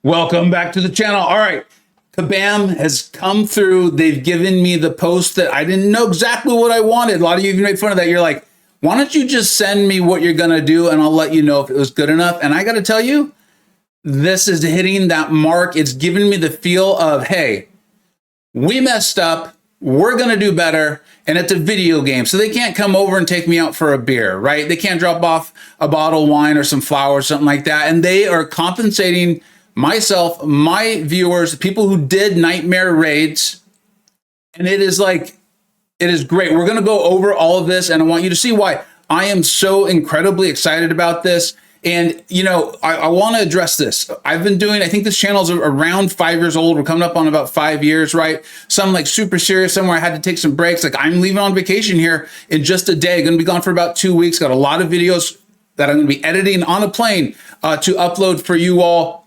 Welcome back to the channel. All right, Kabam has come through. They've given me the post that I didn't know exactly what I wanted. A lot of you even made fun of that. You're like, why don't you just send me what you're gonna do and I'll let you know if it was good enough. And I gotta tell you, this is hitting that mark. It's giving me the feel of, hey, we messed up. We're gonna do better. And it's a video game, so they can't come over and take me out for a beer, right? They can't drop off a bottle of wine or some flowers, something like that. And they are compensating myself, my viewers, people who did nightmare raids. And it is like, it is great. We're going to go over all of this, and I want you to see why I am so incredibly excited about this. And, you know, I want to address this. I've been doing, I think this channel is around 5 years old. We're coming up on about 5 years, right? Some like super serious, somewhere I had to take some breaks. Like I'm leaving on vacation here in just a day. Going to be gone for about 2 weeks. Got a lot of videos that I'm going to be editing on a plane to upload for you all.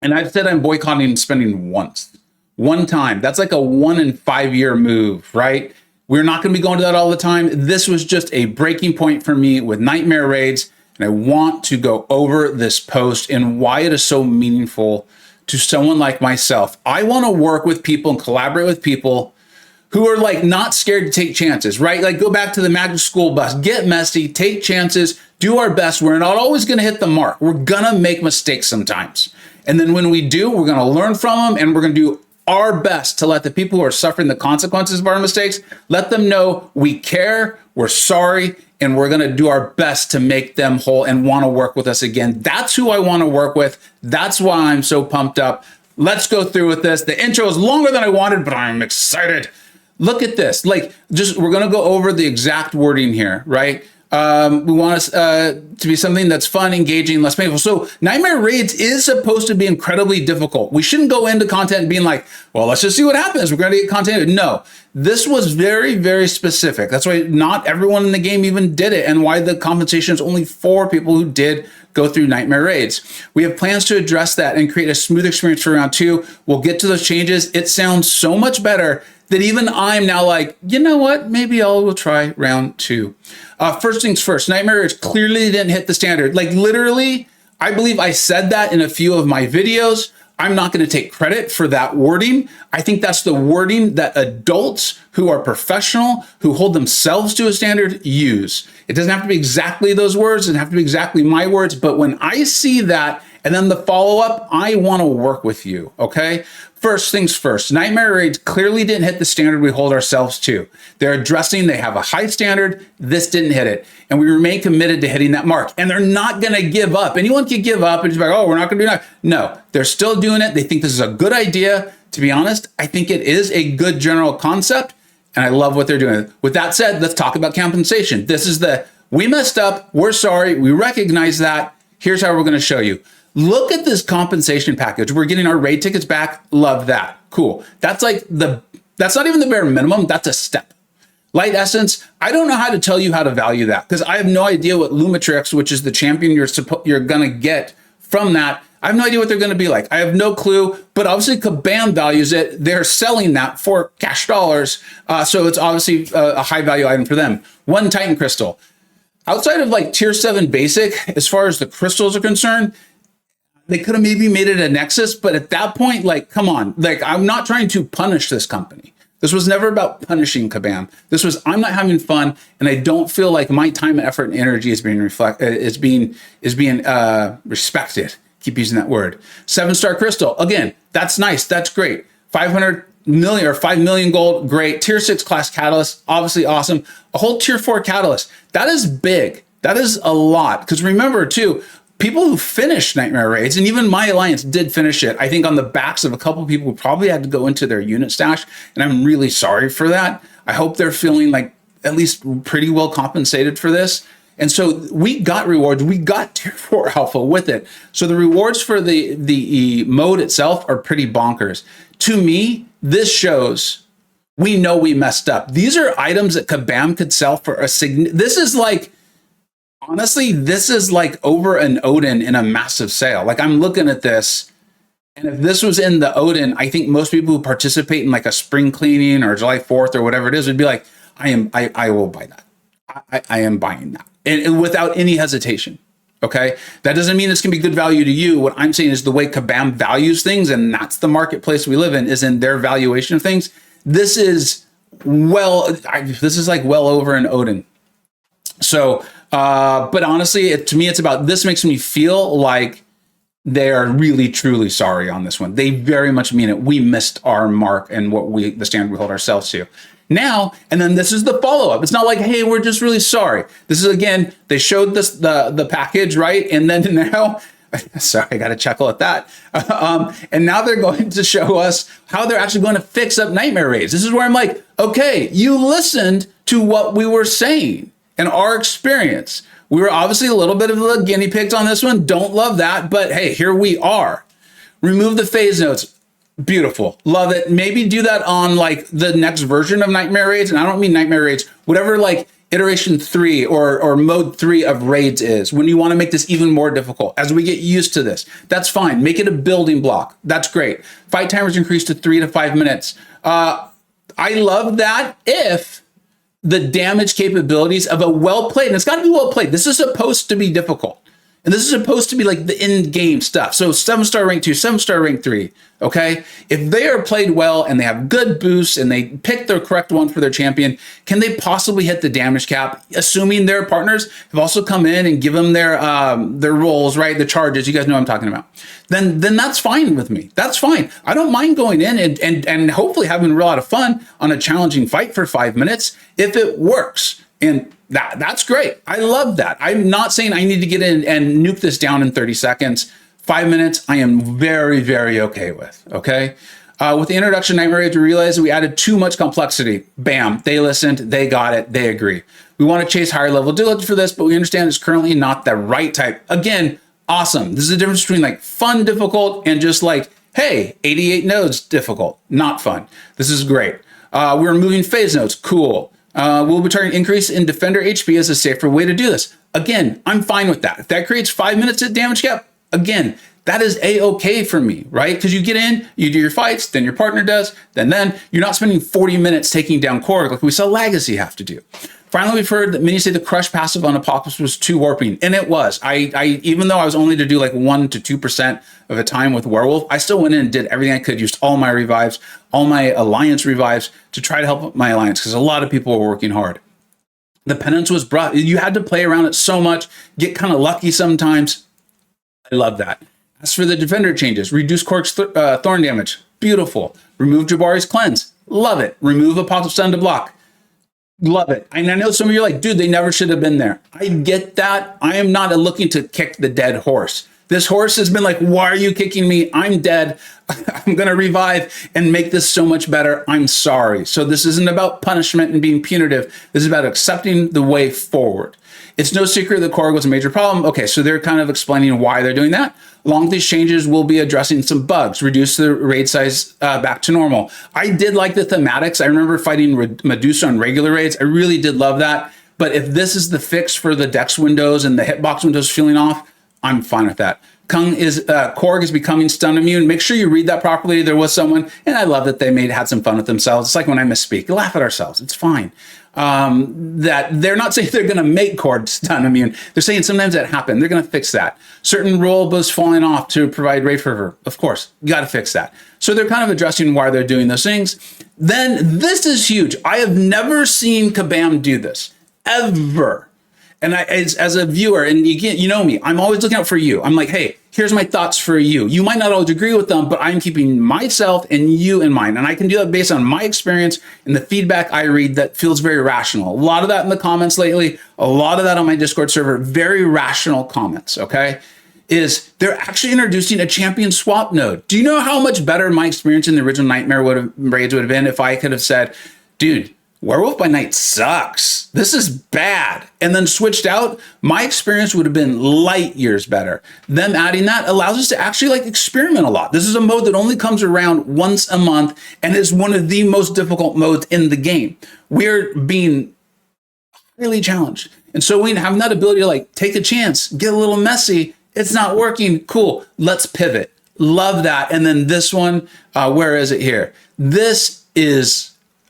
And I've said I'm boycotting spending one time. That's like a 1 in 5 year move, right? We're not going to be going to that all the time. This was just a breaking point for me with nightmare raids. And I want to go over this post and why it is so meaningful to someone like myself. I want to work with people and collaborate with people who are like not scared to take chances, right? Like go back to the magic school bus, get messy, take chances, do our best. We're not always going to hit the mark. We're going to make mistakes sometimes. And then when we do, we're going to learn from them and we're going to do our best to let the people who are suffering the consequences of our mistakes, let them know we care, we're sorry, and we're going to do our best to make them whole and want to work with us again. That's who I want to work with. That's why I'm so pumped up. Let's go through with this. The intro is longer than I wanted, but I'm excited. Look at this. Like, just we're going to go over the exact wording here, right? We want us to be something that's fun, engaging, less painful. So nightmare raids is supposed to be incredibly difficult. We shouldn't go into content being like, well, let's just see what happens. We're going to get content. No, this was very, very specific. That's why not everyone in the game even did it, and why the compensation is only for people who did go through nightmare raids. We have plans to address that and create a smooth experience for round 2. We'll get to those changes. It sounds so much better that even I'm now like, you know what? Maybe we'll try round 2. First things first, nightmare raids clearly didn't hit the standard. Like literally, I believe I said that in a few of my videos. I'm not going to take credit for that wording. I think that's the wording that adults who are professional, who hold themselves to a standard, use. It doesn't have to be exactly those words. It doesn't have to be exactly my words. But when I see that, and then the follow-up, I want to work with you, okay? First things first, nightmare raids clearly didn't hit the standard we hold ourselves to. They're addressing, they have a high standard, this didn't hit it. And we remain committed to hitting that mark. And they're not gonna give up. Anyone can give up and just be like, oh, we're not gonna do that. No, they're still doing it. They think this is a good idea. To be honest, I think it is a good general concept, and I love what they're doing. With that said, let's talk about compensation. This is we messed up, we're sorry, we recognize that. Here's how we're gonna show you. Look at this compensation package. We're getting our raid tickets back. Love that. Cool. That's like that's not even the bare minimum. That's a step. Light Essence, I don't know how to tell you how to value that because I have no idea what Lumatrix, which is the champion you're going to get from that. I have no idea what they're going to be like. I have no clue, but obviously Kabam values it. They're selling that for cash dollars. So it's obviously a high value item for them. One Titan Crystal. Outside of like tier 7 basic, as far as the crystals are concerned, they could have maybe made it a Nexus, but at that point, like, come on. Like, I'm not trying to punish this company. This was never about punishing Kabam. This was, I'm not having fun, and I don't feel like my time, effort, and energy is being respected. Keep using that word. 7-star crystal. Again, that's nice. That's great. 500 million or 5 million gold. Great. Tier 6 class catalyst. Obviously awesome. A whole tier 4 catalyst. That is big. That is a lot. Because remember too, people who finish nightmare raids, and even my alliance did finish it, I think on the backs of a couple of people who probably had to go into their unit stash, and I'm really sorry for that. I hope they're feeling like at least pretty well compensated for this. And so we got rewards. We got tier 4 alpha with it. So the rewards for the mode itself are pretty bonkers. To me, this shows we know we messed up. These are items that Kabam could sell for a this is like, honestly, this is like over an Odin in a massive sale. Like I'm looking at this, and if this was in the Odin, I think most people who participate in like a spring cleaning or July 4th or whatever it is would be like, I will buy that. I am buying that, and without any hesitation. Okay. That doesn't mean it's going to be good value to you. What I'm saying is the way Kabam values things, and that's the marketplace we live in, is in their valuation of things. This is this is like well over an Odin. So, but honestly, to me, it's about, this makes me feel like they are really, truly sorry on this one. They very much mean it. We missed our mark and the standard we hold ourselves to. Now, and then this is the follow-up. It's not like, hey, we're just really sorry. This is, again, they showed this, the package, right? And then now, sorry, I got to chuckle at that. And now they're going to show us how they're actually going to fix up nightmare raids. This is where I'm like, okay, you listened to what we were saying and our experience. We were obviously a little bit of the guinea pigs on this one. Don't love that, but hey, here we are. Remove the phase notes. Beautiful. Love it. Maybe do that on like the next version of Nightmare Raids. And I don't mean Nightmare Raids, whatever like iteration 3 or mode 3 of raids is, when you want to make this even more difficult as we get used to this. That's fine. Make it a building block. That's great. Fight timers increased to 3 to 5 minutes. I love that if the damage capabilities of a well-played, and it's got to be well-played. This is supposed to be difficult. And this is supposed to be like the in-game stuff. So 7-star rank 2, 7-star rank 3, okay? If they are played well and they have good boosts and they pick the correct one for their champion, can they possibly hit the damage cap, assuming their partners have also come in and give them their roles, right? The charges, you guys know what I'm talking about. Then that's fine with me. That's fine. I don't mind going in and hopefully having a lot of fun on a challenging fight for 5 minutes if it works. And that's great. I love that. I'm not saying I need to get in and nuke this down in 30 seconds. 5 minutes, I am very, very okay with, okay? With the introduction of Nightmare Raids, we realized we added too much complexity. Bam, they listened, they got it, they agree. We want to chase higher level difficulty for this, but we understand it's currently not the right type. Again, awesome. This is the difference between like fun difficult and just like, hey, 88 nodes difficult, not fun. This is great. We're removing phase nodes, cool. We'll be targeting increase in defender HP as a safer way to do this. Again, I'm fine with that. If that creates 5 minutes at damage cap, again, that is a-okay for me, right? Because you get in, you do your fights, then your partner does, then you're not spending 40 minutes taking down Korg like we saw Legacy have to do. Finally, we've heard that many say the crush passive on Apocalypse was too warping, and it was. I even though I was only to do like 1 to 2% of a time with Werewolf, I still went in and did everything I could, used all my revives, all my alliance revives to try to help my alliance, because a lot of people were working hard. The penance was brought. You had to play around it so much, get kind of lucky sometimes. I love that. As for the defender changes, reduce Korg's thorn damage. Beautiful. Remove Jabari's cleanse. Love it. Remove Apocalypse Stun to block. Love it. And I know some of you are like, dude, they never should have been there. I get that. I am not looking to kick the dead horse. This horse has been like, why are you kicking me? I'm dead. I'm going to revive and make this so much better. I'm sorry. So this isn't about punishment and being punitive. This is about accepting the way forward. It's no secret that Korg was a major problem. Okay, so they're kind of explaining why they're doing that. Along with these changes, we'll be addressing some bugs, reduce the raid size back to normal. I did like the thematics. I remember fighting Medusa on regular raids. I really did love that. But if this is the fix for the Dex windows and the hitbox windows feeling off, I'm fine with that. Korg is becoming stun immune. Make sure you read that properly. There was someone, and I love that they had some fun with themselves. It's like when I misspeak, laugh at ourselves. It's fine. That they're not saying they're going to make Korg stun immune. They're saying sometimes that happens. They're going to fix that. Certain role boosts falling off to provide raid fervor. Of course, you got to fix that. So they're kind of addressing why they're doing those things. Then this is huge. I have never seen Kabam do this ever. And as a viewer, and you know me, I'm always looking out for you. I'm like, hey, here's my thoughts for you. You might not always agree with them, but I'm keeping myself and you in mind. And I can do that based on my experience and the feedback I read that feels very rational. A lot of that in the comments lately, a lot of that on my Discord server, very rational comments, okay? Is they're actually introducing a champion swap node. Do you know how much better my experience in the original Nightmare raids would have been if I could have said, dude, Werewolf by Night sucks. This is bad. And then switched out, my experience would have been light years better. Them adding that allows us to actually like experiment a lot. This is a mode that only comes around once a month and is one of the most difficult modes in the game. We're being really challenged. And so we have that ability to like take a chance, get a little messy. It's not working. Cool. Let's pivot. Love that. And then this one, where is it here? This is,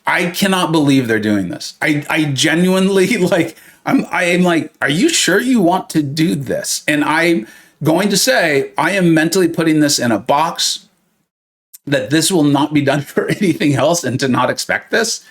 I cannot believe they're doing this. I genuinely like, I'm like, are you sure you want to do this? And I'm going to say, I am mentally putting this in a box that this will not be done for anything else and to not expect this.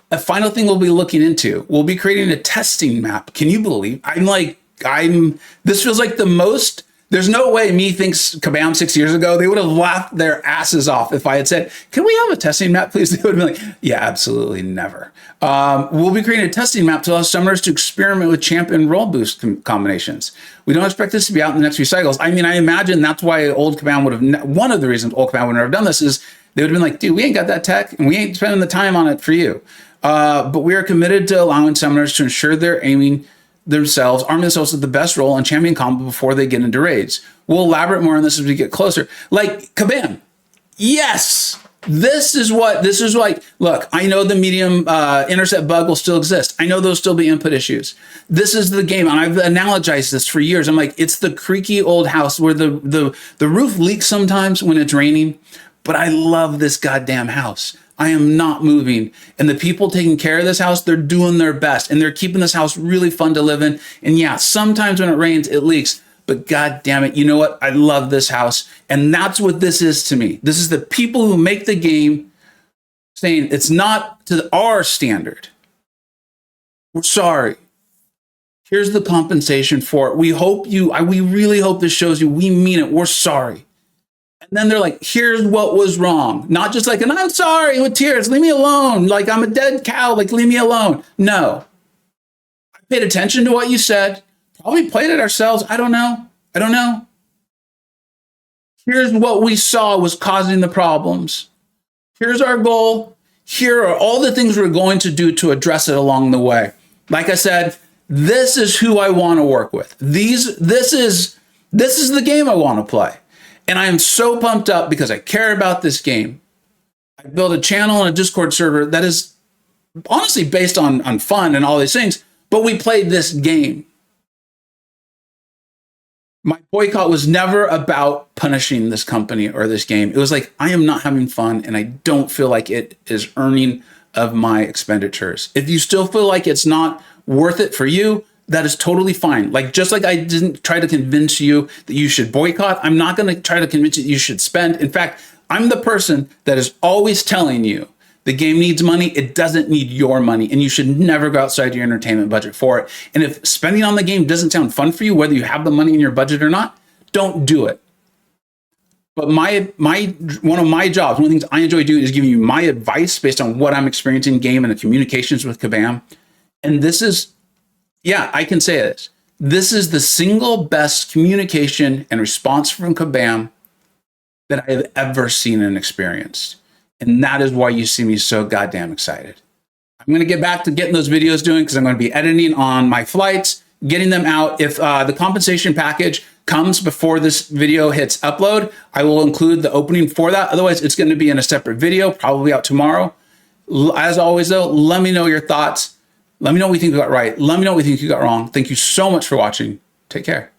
A final thing we'll be looking into, we'll be creating a testing map. Can you believe? This feels like the most, there's no way me thinks Kabam 6 years ago, they would have laughed their asses off if I had said, can we have a testing map, please? They would have been like, yeah, absolutely never. We'll be creating a testing map to allow summoners to experiment with champ and role boost combinations. We don't expect this to be out in the next few cycles. I mean, I imagine that's why old Kabam would have, one of the reasons old Kabam would never have done this is they would have been like, dude, we ain't got that tech and we ain't spending the time on it for you. But we are committed to allowing summoners to ensure they're arming themselves with the best role and champion combo before they get into raids. We'll elaborate more on this as we get closer. Like Kabam, yes, this is like, look, I know the medium intercept bug will still exist. I know there'll still be input issues. This is the game, and I've analogized this for years. I'm like, it's the creaky old house where the roof leaks sometimes when it's raining, but I love this goddamn house. I am not moving. And the people taking care of this house, they're doing their best. And they're keeping this house really fun to live in. And yeah, sometimes when it rains, it leaks. But God damn it, you know what? I love this house. And that's what this is to me. This is the people who make the game saying it's not to our standard. We're sorry. Here's the compensation for it. We really hope this shows you we mean it. We're sorry. And then they're like, here's what was wrong. Not just like, and I'm sorry with tears, leave me alone. Like I'm a dead cow, like leave me alone. No. I paid attention to what you said. Probably played it ourselves. I don't know. Here's what we saw was causing the problems. Here's our goal. Here are all the things we're going to do to address it along the way. Like I said, this is who I want to work with. This is the game I want to play. And I am so pumped up because I care about this game. I built a channel and a Discord server that is honestly based on fun and all these things, but we played this game. My boycott was never about punishing this company or this game. It was like, I am not having fun and I don't feel like it is earning of my expenditures. If you still feel like it's not worth it for you, that is totally fine. Like, just like I didn't try to convince you that you should boycott, I'm not going to try to convince you that you should spend. In fact, I'm the person that is always telling you the game needs money. It doesn't need your money, and you should never go outside your entertainment budget for it. And if spending on the game doesn't sound fun for you, whether you have the money in your budget or not, don't do it. But one of my jobs, one of the things I enjoy doing is giving you my advice based on what I'm experiencing in game and the communications with Kabam. And this is, yeah, I can say this. This is the single best communication and response from Kabam that I have ever seen and experienced. And that is why you see me so goddamn excited. I'm going to get back to getting those videos doing because I'm going to be editing on my flights, getting them out. If the compensation package comes before this video hits upload, I will include the opening for that. Otherwise, it's going to be in a separate video, probably out tomorrow. As always, though, let me know your thoughts. Let me know what you think you got right. Let me know what you think you got wrong. Thank you so much for watching. Take care.